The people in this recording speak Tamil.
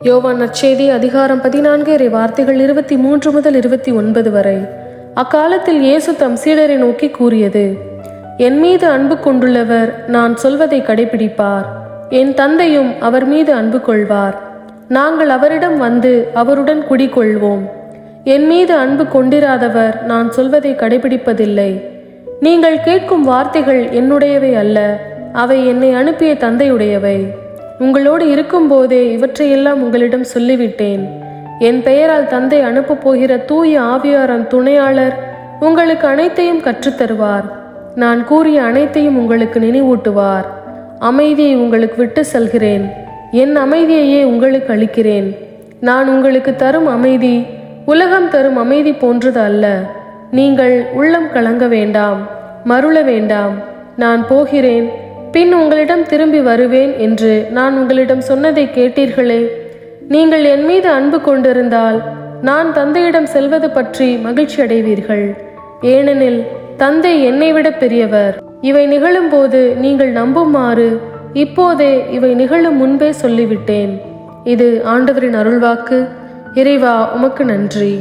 யோவான் நற்செய்தி அதிகாரம் 14 இறை வார்த்தைகள் 23 முதல் 29 வரை. அக்காலத்தில் இயேசு தம் சீடரை நோக்கி கூறியது: என் மீது அன்பு கொண்டுள்ளவர் நான் சொல்வதை கடைபிடிப்பார். என் தந்தையும் அவர் மீது அன்பு கொள்வார். நாங்கள் அவரிடம் வந்து அவருடன் குடிகொள்வோம். என் மீது அன்பு கொண்டிராதவர் நான் சொல்வதை கடைபிடிப்பதில்லை. நீங்கள் கேட்கும் வார்த்தைகள் என்னுடையவை அல்ல, அவை என்னை அனுப்பிய தந்தையுடையவை. உங்களோடு இருக்கும்போதே இவற்றையெல்லாம் உங்களிடம் சொல்லிவிட்டேன். என் பெயரால் தந்தை அனுப்பப் போகிற தூய ஆவியாரின் துணையாளர் உங்களுக்கு அனைத்தையும் கற்றுத்தருவார். நான் கூறிய அனைத்தையும் உங்களுக்கு நினைவூட்டுவார். அமைதியை உங்களுக்கு விட்டு செல்கிறேன், என் அமைதியையே உங்களுக்கு அளிக்கிறேன். நான் உங்களுக்கு தரும் அமைதி உலகம் தரும் அமைதி போன்றது அல்ல. நீங்கள் உள்ளம் கலங்க வேண்டாம், மருள வேண்டாம். நான் போகிறேன், பின் உங்களிடம் திரும்பி வருவேன் என்று நான் உங்களிடம் சொன்னதை கேட்டீர்களே. நீங்கள் என் மீது அன்பு கொண்டிருந்தால் நான் தந்தையிடம் செல்வது பற்றி மகிழ்ச்சி அடைவீர்கள். ஏனெனில் தந்தை என்னை விட பெரியவர். இவை நிகழும்போது நீங்கள் நம்புமாறு இப்போதே இவை நிகழும் முன்பே சொல்லிவிட்டேன். இது ஆண்டவரின் அருள்வாக்கு. இறைவா, உமக்கு நன்றி.